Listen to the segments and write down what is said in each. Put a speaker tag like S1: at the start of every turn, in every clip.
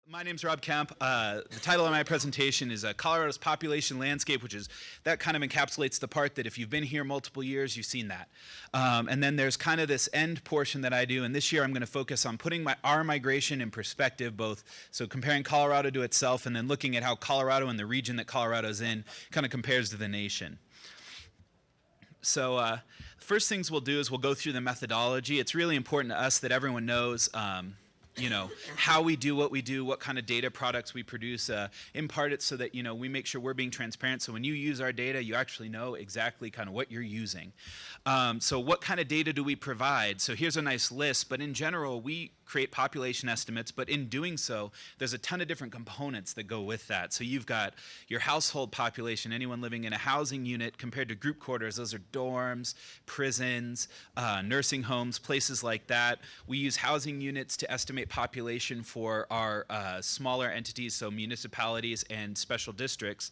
S1: My name's Rob Kemp. The title of my presentation is Colorado's Population Landscape, that kind of encapsulates the part that if you've been here multiple years, you've seen that. And then there's kind of this end portion that I do, and this year I'm going to focus on putting our migration in perspective, so comparing Colorado to itself and then looking at how Colorado and the region that Colorado's in kind of compares to the nation. So first things we'll do is we'll go through the methodology. It's really important to us that everyone knows how we do what we do, what kind of data products we produce. In part, it's so that we make sure we're being transparent. So when you use our data, you actually know exactly kind of what you're using. So what kind of data do we provide? So here's a nice list, but in general, we create population estimates, but in doing so, there's a ton of different components that go with that. So you've got your household population, anyone living in a housing unit compared to group quarters. Those are dorms, prisons, nursing homes, places like that. We use housing units to estimate population for our smaller entities, so municipalities and special districts.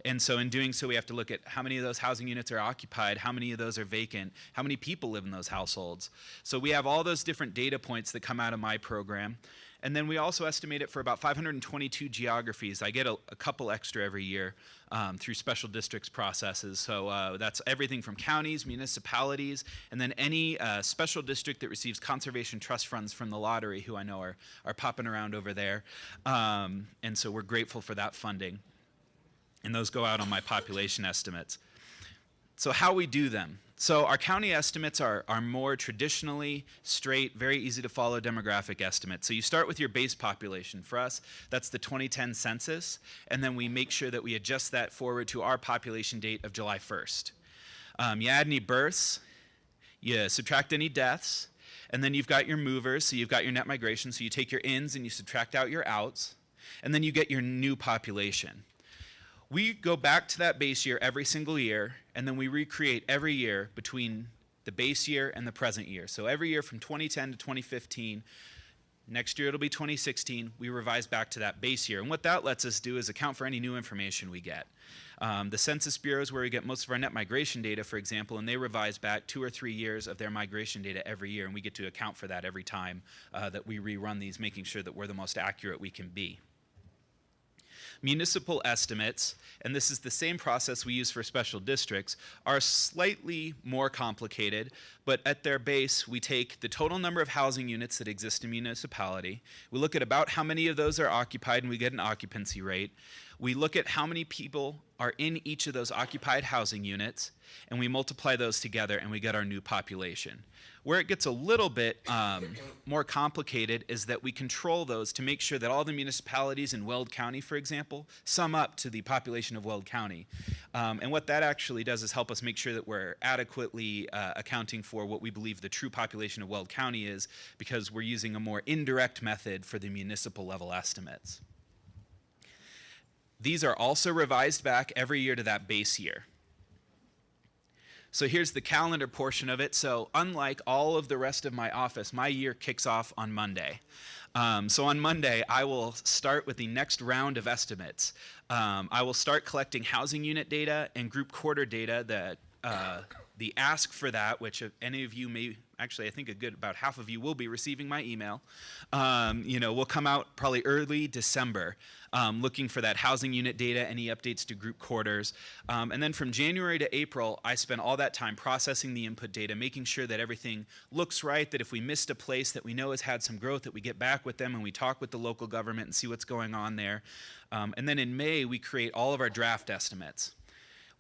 S1: And so in doing so, we have to look at how many of those housing units are occupied, how many of those are vacant, how many people live in those households. So we have all those different data points that come out of my program. And then we also estimate it for about 522 geographies. I get a couple extra every year through special districts processes. So that's everything from counties, municipalities, and then any special district that receives conservation trust funds from the lottery, who I know are popping around over there. And so we're grateful for that funding. And those go out on my population estimates. So how we do them. So our county estimates are more traditionally straight, very easy to follow demographic estimates. So you start with your base population. For us, that's the 2010 census, and then we make sure that we adjust that forward to our population date of July 1st. You add any births, you subtract any deaths, and then you've got your movers, so you've got your net migration, so you take your ins and you subtract out your outs, and then you get your new population. We go back to that base year every single year, and then we recreate every year between the base year and the present year. So every year from 2010 to 2015, next year it'll be 2016, we revise back to that base year. And what that lets us do is account for any new information we get. The Census Bureau is where we get most of our net migration data, for example, and they revise back 2 or 3 years of their migration data every year, and we get to account for that every time that we rerun these, making sure that we're the most accurate we can be. Municipal estimates, and this is the same process we use for special districts, are slightly more complicated, but at their base, we take the total number of housing units that exist in municipality. We look at about how many of those are occupied, and we get an occupancy rate. We look at how many people are in each of those occupied housing units, and we multiply those together, and we get our new population. Where it gets a little bit more complicated is that we control those to make sure that all the municipalities in Weld County, for example, sum up to the population of Weld County. And what that actually does is help us make sure that we're adequately accounting for what we believe the true population of Weld County is, because we're using a more indirect method for the municipal level estimates. These are also revised back every year to that base year. So here's the calendar portion of it. So unlike all of the rest of my office, my year kicks off on Monday. So on Monday, I will start with the next round of estimates. I will start collecting housing unit data and group quarter data. The ask for that, which if any of you may, actually I think about half of you will be receiving my email, will come out probably early December, looking for that housing unit data, any updates to group quarters. And then from January to April, I spend all that time processing the input data, making sure that everything looks right, that if we missed a place that we know has had some growth, that we get back with them and we talk with the local government and see what's going on there. And then in May, we create all of our draft estimates.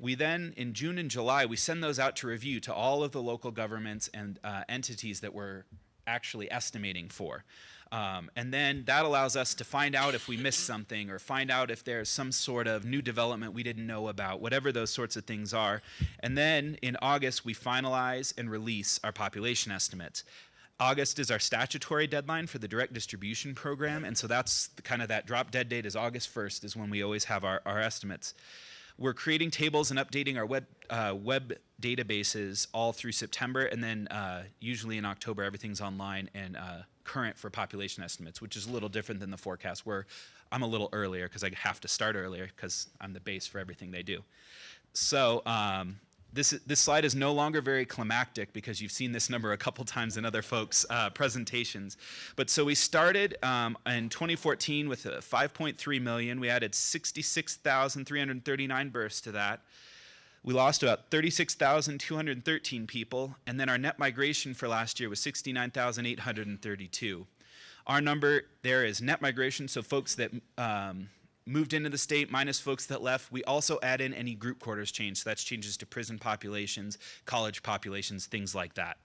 S1: We then, in June and July, we send those out to review to all of the local governments and entities that we're actually estimating for. And then that allows us to find out if we missed something or find out if there's some sort of new development we didn't know about, whatever those sorts of things are. And then in August, we finalize and release our population estimates. August is our statutory deadline for the direct distribution program, and so that's kind of that drop dead date is August 1st is when we always have our estimates. We're creating tables and updating our web databases all through September, and then usually in October everything's online and current for population estimates, which is a little different than the forecast, where I'm a little earlier because I have to start earlier because I'm the base for everything they do. So this slide is no longer very climactic because you've seen this number a couple times in other folks' presentations. But so we started in 2014 with 5.3 million. We added 66,339 births to that. We lost about 36,213 people, and then our net migration for last year was 69,832. Our number there is net migration, so folks that moved into the state minus folks that left. We also add in any group quarters change, so that's changes to prison populations, college populations, things like that.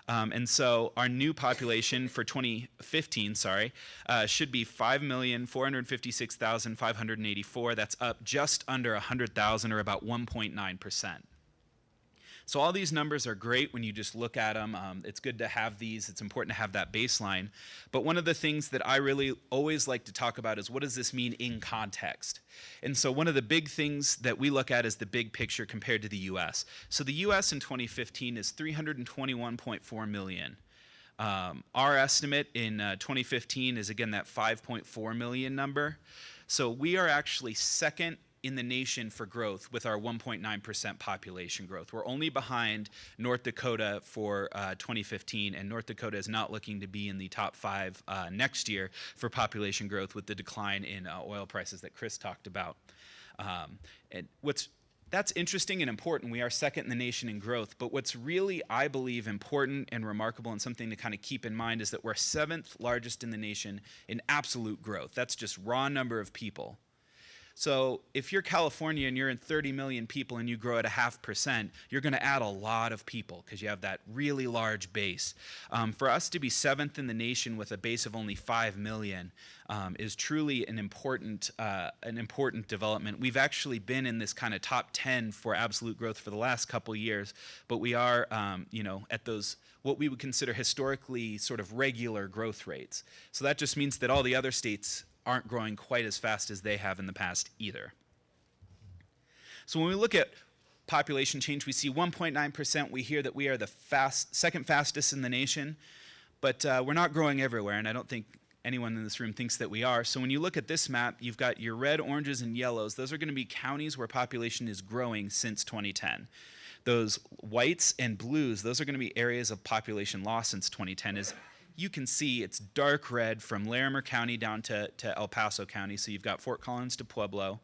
S1: And so our new population for 2015, should be 5,456,584. That's up just under 100,000, or about 1.9%. So all these numbers are great when you just look at them. It's good to have these. It's important to have that baseline. But one of the things that I really always like to talk about is, what does this mean in context? And so one of the big things that we look at is the big picture compared to the U.S. So the U.S. in 2015 is 321.4 million. Our estimate in 2015 is, again, that 5.4 million number. So we are actually second in the nation for growth with our 1.9% population growth. We're only behind North Dakota for 2015, and North Dakota is not looking to be in the top 5 next year for population growth with the decline in oil prices that Chris talked about. And that's interesting and important. We are second in the nation in growth, but what's really, I believe, important and remarkable and something to kind of keep in mind is that we're 7th largest in the nation in absolute growth. That's just raw number of people. So if you're California and you're in 30 million people and you grow at 0.5%, you're going to add a lot of people because you have that really large base. For us to be 7th in the nation with a base of only 5 million is truly an important development. We've actually been in this kind of top 10 for absolute growth for the last couple years, but we are at those what we would consider historically sort of regular growth rates. So that just means that all the other states aren't growing quite as fast as they have in the past either. So when we look at population change, we see 1.9%. We hear that we are the second fastest in the nation, but we're not growing everywhere, and I don't think anyone in this room thinks that we are. So when you look at this map, you've got your red, oranges, and yellows. Those are going to be counties where population is growing since 2010. Those whites and blues, those are going to be areas of population loss since 2010. You can see it's dark red from Larimer County down to El Paso County. So you've got Fort Collins to Pueblo,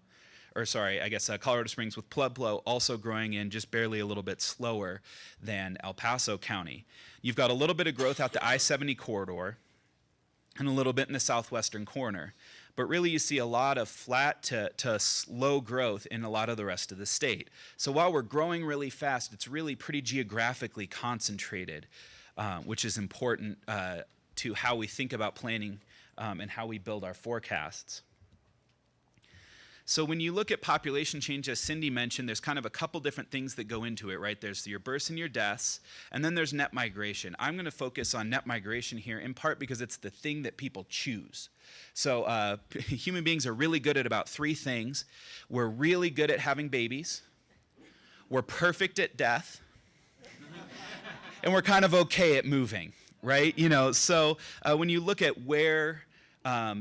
S1: Colorado Springs with Pueblo also growing in just barely a little bit slower than El Paso County. You've got a little bit of growth out the I-70 corridor and a little bit in the southwestern corner. But really you see a lot of flat to slow growth in a lot of the rest of the state. So while we're growing really fast, it's really pretty geographically concentrated. Which is important to how we think about planning and how we build our forecasts. So when you look at population change, as Cindy mentioned, there's kind of a couple different things that go into it, right? There's your births and your deaths, and then there's net migration. I'm going to focus on net migration here, in part because it's the thing that people choose. So human beings are really good at about 3 things. We're really good at having babies. We're perfect at death. And we're kind of okay at moving, right? So when you look at where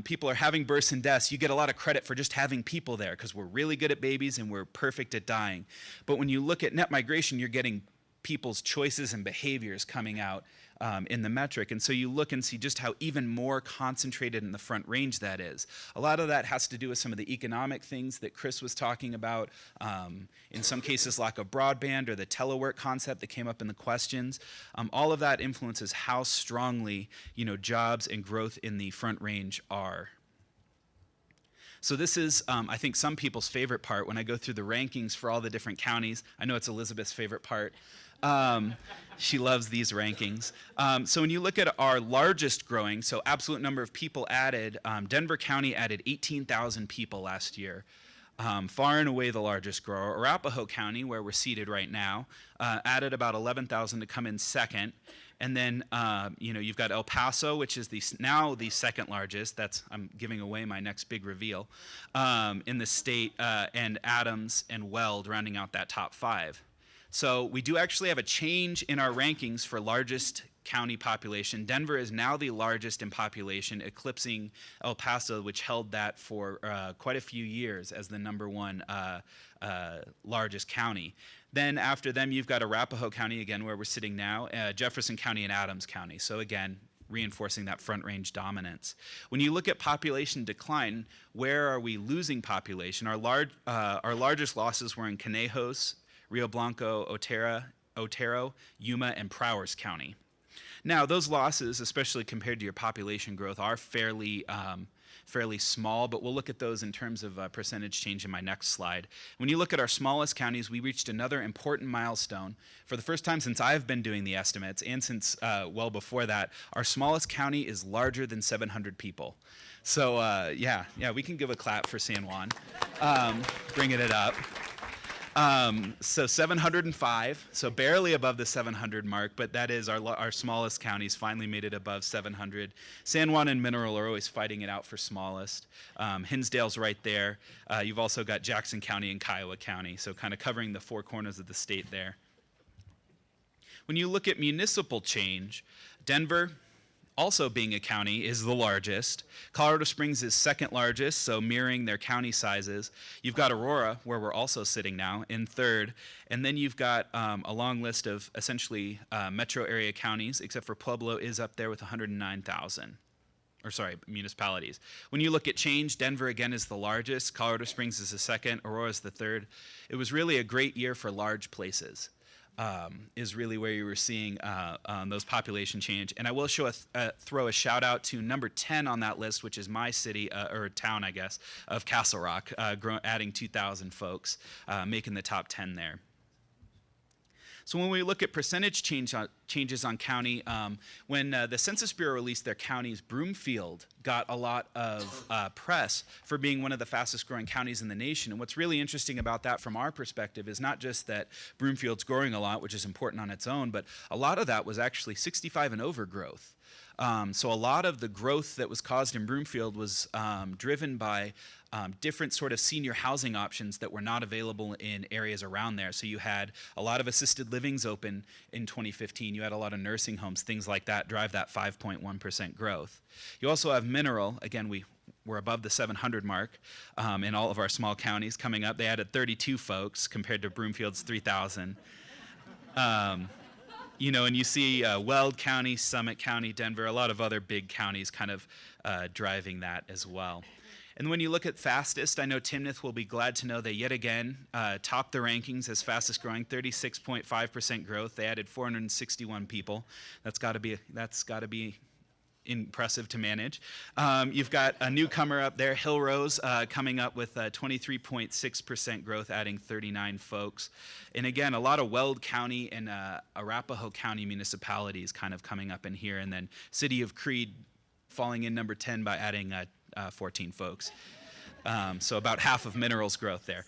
S1: people are having births and deaths, you get a lot of credit for just having people there because we're really good at babies and we're perfect at dying. But when you look at net migration, you're getting people's choices and behaviors coming out in the metric. And so you look and see just how even more concentrated in the Front Range that is. A lot of that has to do with some of the economic things that Chris was talking about. In some cases, lack of broadband or the telework concept that came up in the questions. All of that influences how strongly jobs and growth in the Front Range are. So this is, I think, some people's favorite part when I go through the rankings for all the different counties. I know it's Elizabeth's favorite part. She loves these rankings. So when you look at our largest growing, so absolute number of people added, Denver County added 18,000 people last year. Far and away the largest grower. Arapahoe County, where we're seated right now, added about 11,000 to come in second. And then, you've got El Paso, which is now the second largest. I'm giving away my next big reveal in the state, and Adams and Weld rounding out that top 5. So we do actually have a change in our rankings for largest county population, Denver is now the largest in population, eclipsing El Paso, which held that for quite a few years as the #1 largest county. Then after them, you've got Arapahoe County, again, where we're sitting now, Jefferson County, and Adams County. So again, reinforcing that Front Range dominance. When you look at population decline, where are we losing population? Our largest losses were in Conejos, Rio Blanco, Otero, Yuma, and Prowers County. Now, those losses, especially compared to your population growth, are fairly small, but we'll look at those in terms of percentage change in my next slide. When you look at our smallest counties, we reached another important milestone. For the first time since I've been doing the estimates, and since well before that, our smallest county is larger than 700 people. So yeah, we can give a clap for San Juan, bringing it up. So 705, so barely above the 700 mark, but that is our smallest counties finally made it above 700. San Juan and Mineral are always fighting it out for smallest. Hinsdale's right there. You've also got Jackson County and Kiowa County, so kind of covering the four corners of the state there. When you look at municipal change, Denver, also being a county, is the largest. Colorado Springs is second largest, so mirroring their county sizes. You've got Aurora, where we're also sitting now, in third. And then you've got a long list of essentially metro area counties, except for Pueblo is up there with 109,000. Or sorry, municipalities. When you look at change, Denver again is the largest. Colorado Springs is the second. Aurora is the third. It was really a great year for large places. Is really where you were seeing those population change. And I will throw a shout out to number 10 on that list, which is my city, or town, I guess, of Castle Rock, adding 2,000 folks, making the top 10 there. So when we look at percentage changes on county, when the Census Bureau released their counties, Broomfield got a lot of press for being one of the fastest growing counties in the nation. And what's really interesting about that from our perspective is not just that Broomfield's growing a lot, which is important on its own, but a lot of that was actually 65 and over growth. So a lot of the growth that was caused in Broomfield was driven by different sort of senior housing options that were not available in areas around there. So you had a lot of assisted livings open in 2015. You had a lot of nursing homes, things like that, drive that 5.1% growth. You also have Mineral. Again, we're above the 700 mark in all of our small counties coming up. They added 32 folks compared to Broomfield's 3,000. You know, and you see Weld County, Summit County, Denver, a lot of other big counties kind of driving that as well. And when you look at fastest, I know Timnath will be glad to know they yet again topped the rankings as fastest growing, 36.5% growth. They added 461 people. That's got to be impressive to manage. You've got a newcomer up there, Hillrose, coming up with 23.6% growth, adding 39 folks. And again, a lot of Weld County and Arapahoe County municipalities kind of coming up in here, and then City of Creed falling in number 10 by adding 14 folks. So about half of Mineral's growth there.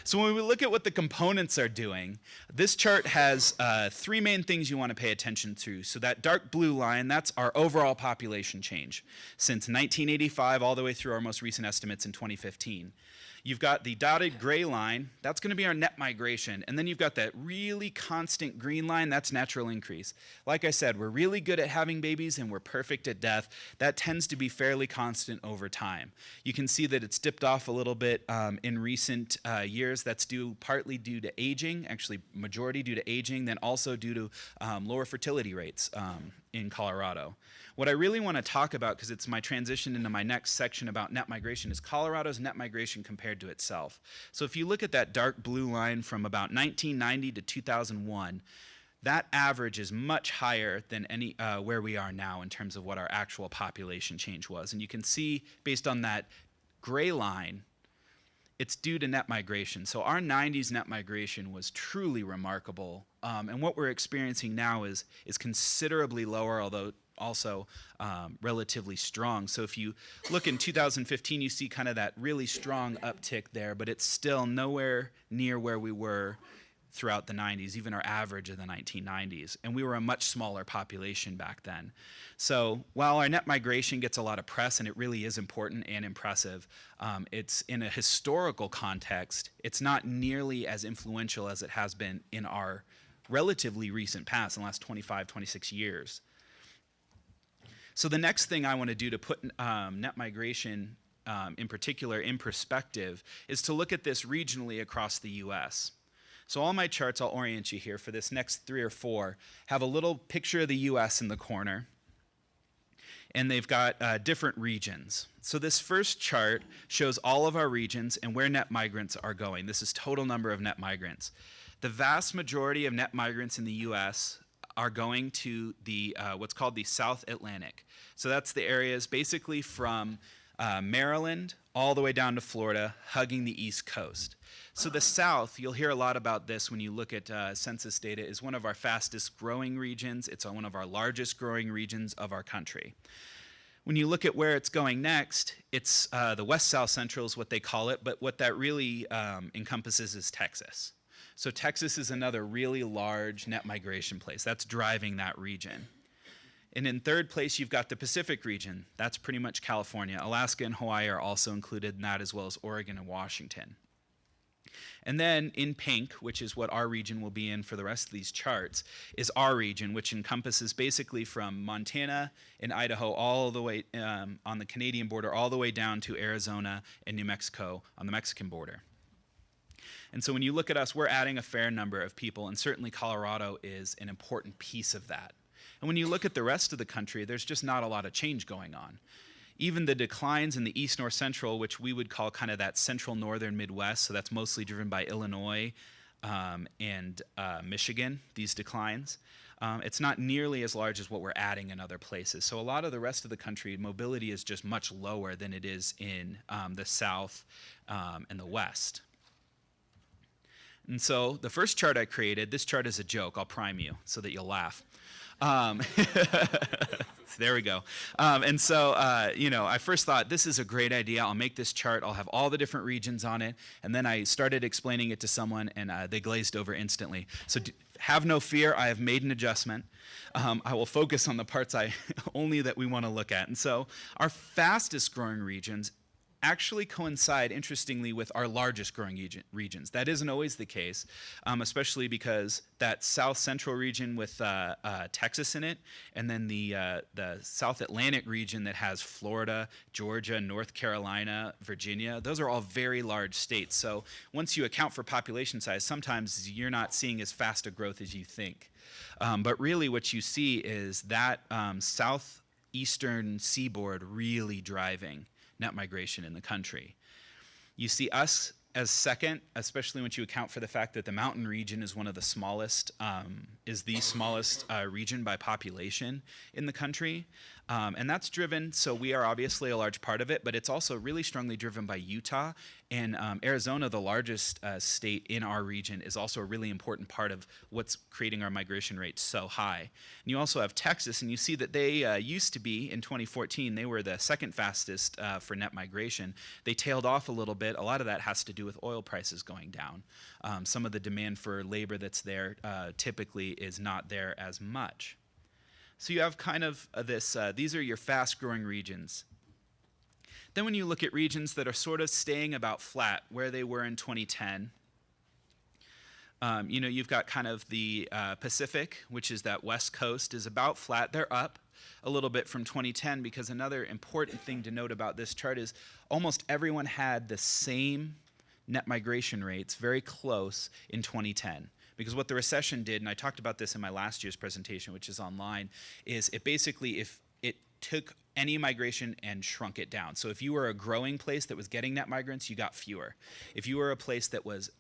S1: So when we look at what the components are doing, this chart has three main things you want to pay attention to. So that dark blue line, that's our overall population change since 1985 all the way through our most recent estimates in 2015. You've got the dotted gray line, that's going to be our net migration. And then you've got that really constant green line, that's natural increase. Like I said, we're really good at having babies and we're perfect at death. That tends to be fairly constant over time. You can see that it's dipped off a little bit in recent years. That's partly due to aging, actually majority due to aging, then also due to lower fertility rates in Colorado. What I really want to talk about, because it's my transition into my next section about net migration, is Colorado's net migration compared to itself. So if you look at that dark blue line from about 1990 to 2001, that average is much higher than where we are now in terms of what our actual population change was. And you can see, based on that gray line, it's due to net migration. So our 90s net migration was truly remarkable. And what we're experiencing now is considerably lower, although also relatively strong. So if you look in 2015, you see kind of that really strong uptick there, but it's still nowhere near where we were throughout the 90s, even our average of the 1990s. And we were a much smaller population back then. So while our net migration gets a lot of press, and it really is important and impressive, it's in a historical context, it's not nearly as influential as it has been in our relatively recent past, in the last 25, 26 years. So the next thing I want to do to put net migration in particular in perspective is to look at this regionally across the US. So all my charts, I'll orient you here for this next 3 or 4, have a little picture of the US in the corner, and they've got different regions. So this first chart shows all of our regions and where net migrants are going. This is total number of net migrants. The vast majority of net migrants in the US are going to the what's called the South Atlantic. So that's the areas basically from Maryland all the way down to Florida, hugging the East Coast. So the South, you'll hear a lot about this when you look at census data, is one of our fastest growing regions. It's one of our largest growing regions of our country. When you look at where it's going next, it's the West-South Central is what they call it, but what that really encompasses is Texas. So Texas is another really large net migration place. That's driving that region. And in third place, you've got the Pacific region. That's pretty much California. Alaska and Hawaii are also included in that, as well as Oregon and Washington. And then in pink, which is what our region will be in for the rest of these charts, is our region, which encompasses basically from Montana and Idaho all the way on the Canadian border, all the way down to Arizona and New Mexico on the Mexican border. And so when you look at us, we're adding a fair number of people, and certainly Colorado is an important piece of that. And when you look at the rest of the country, there's just not a lot of change going on. Even the declines in the East North Central, which we would call kind of that central northern Midwest, so that's mostly driven by Illinois and Michigan, these declines, it's not nearly as large as what we're adding in other places. So a lot of the rest of the country, mobility is just much lower than it is in the South and the West. And so the first chart I created, this chart is a joke. I'll prime you so that you'll laugh. There we go. And so, you know, I first thought, this is a great idea. I'll make this chart. I'll have all the different regions on it. And then I started explaining it to someone, and they glazed over instantly. So have no fear. I have made an adjustment. I will focus on the parts only that we want to look at. And so our fastest growing regions actually coincide, interestingly, with our largest growing regions. That isn't always the case, especially because that South Central region with Texas in it, and then the South Atlantic region that has Florida, Georgia, North Carolina, Virginia, those are all very large states. So once you account for population size, sometimes you're not seeing as fast a growth as you think. But really what you see is that southeastern seaboard really driving net migration in the country. You see us as second, especially when you account for the fact that the mountain region is one of the smallest, is the smallest region by population in the country. And that's driven, so we are obviously a large part of it, but it's also really strongly driven by Utah. And Arizona, the largest state in our region, is also a really important part of what's creating our migration rates so high. And you also have Texas, and you see that they used to be, in 2014, they were the second fastest for net migration. They tailed off a little bit. A lot of that has to do with oil prices going down. Some of the demand for labor that's there typically is not there as much. So you have kind of this, these are your fast-growing regions. Then when you look at regions that are sort of staying about flat, where they were in 2010, you know, you've got kind of the Pacific, which is that west coast, is about flat. They're up a little bit from 2010, because another important thing to note about this chart is almost everyone had the same net migration rates, very close, in 2010. Because what the recession did, and I talked about this in my last year's presentation, which is online, is it basically, if it took any migration and shrunk it down. So if you were a growing place that was getting net migrants, you got fewer. If you were a place that was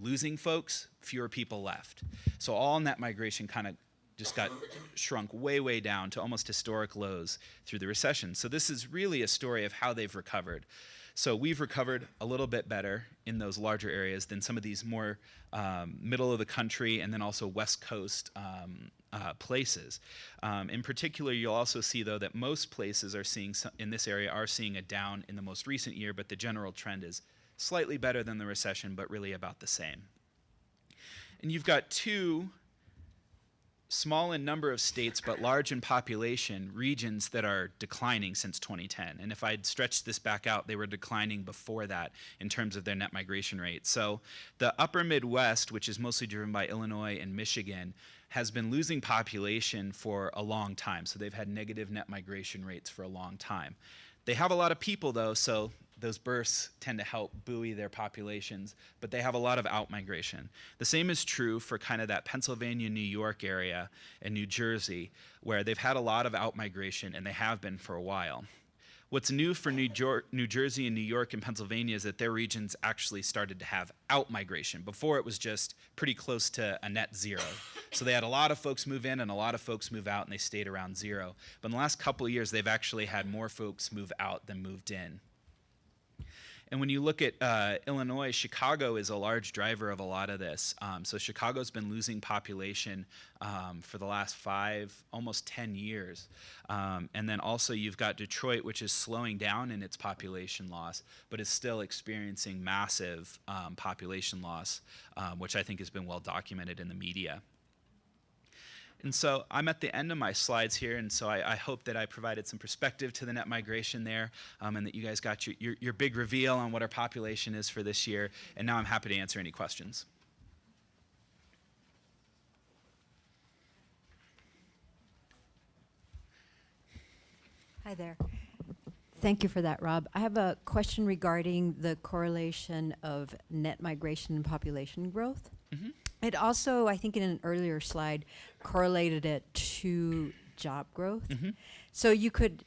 S1: losing folks, fewer people left. So all net migration kind of just got shrunk way, way down to almost historic lows through the recession. So this is really a story of how they've recovered. So we've recovered a little bit better in those larger areas than some of these more middle of the country and then also West Coast places. In particular, you'll also see, though, that most places are seeing, in this area, are seeing a down in the most recent year, but the general trend is slightly better than the recession, but really about the same. And you've got two small in number of states but large in population regions that are declining since 2010. And if I'd stretched this back out, they were declining before that in terms of their net migration rate. So the upper Midwest, which is mostly driven by Illinois and Michigan, has been losing population for a long time. So they've had negative net migration rates for a long time. They have a lot of people though, so those births tend to help buoy their populations, but they have a lot of out-migration. The same is true for kind of that Pennsylvania, New York area and New Jersey, where they've had a lot of out-migration, and they have been for a while. What's new for New Jersey and New York and Pennsylvania is that their regions actually started to have out-migration. Before, it was just pretty close to a net zero. So they had a lot of folks move in and a lot of folks move out, and they stayed around zero. But in the last couple of years, they've actually had more folks move out than moved in. And when you look at Illinois, Chicago is a large driver of a lot of this. So Chicago's been losing population for the last 5, almost 10 years. And then also you've got Detroit, which is slowing down in its population loss, but is still experiencing massive population loss, which I think has been well documented in the media. And so I'm at the end of my slides here, and so I hope that I provided some perspective to the net migration there, and that you guys got your big reveal on what our population is for this year. And now I'm happy to answer any questions.
S2: Hi there. Thank you for that, Rob. I have a question regarding the correlation of net migration and population growth.
S1: Mm-hmm.
S2: It also, I think in an earlier slide, correlated it to job growth.
S1: Mm-hmm.
S2: So you could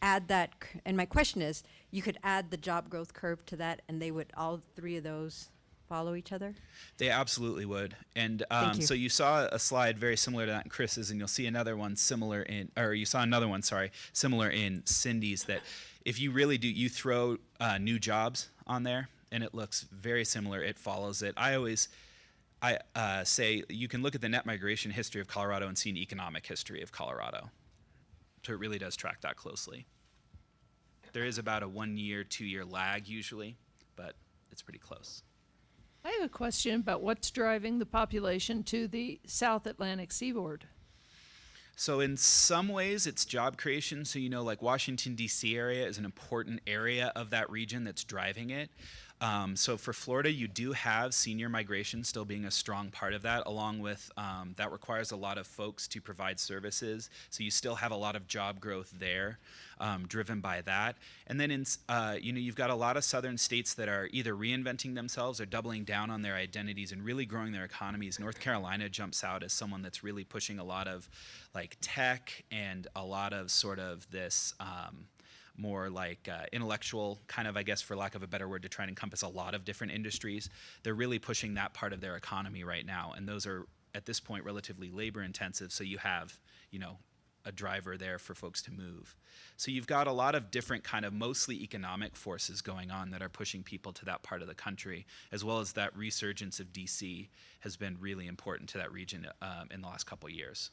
S2: add that, and my question is, you could add the job growth curve to that, and they would, all three of those follow each other?
S1: They absolutely would. And
S2: Thank you.
S1: so you saw a slide very similar to that in Chris's, and you'll see another one similar in, or you saw another one, sorry, similar in Cindy's, that if you really do, you throw new jobs on there, and it looks very similar. It follows it. I say you can look at the net migration history of Colorado and see an economic history of Colorado. So it really does track that closely. There is about a 1 year, 2 year lag usually, but it's pretty close.
S3: I have a question about what's driving the population to the South Atlantic seaboard.
S1: So in some ways it's job creation. So, you know, like Washington, D.C. area is an important area of that region that's driving it. So for Florida, you do have senior migration still being a strong part of that, along with that requires a lot of folks to provide services. So you still have a lot of job growth there, driven by that. And then you've got a lot of southern states that are either reinventing themselves or doubling down on their identities and really growing their economies. North Carolina jumps out as someone that's really pushing a lot of like tech and a lot of sort of this more like intellectual kind of, I guess, for lack of a better word, to try and encompass a lot of different industries. They're really pushing that part of their economy right now. And those are, at this point, relatively labor intensive. So you have, you know, a driver there for folks to move. So you've got a lot of different kind of mostly economic forces going on that are pushing people to that part of the country, as well as that resurgence of DC has been really important to that region in the last couple of years.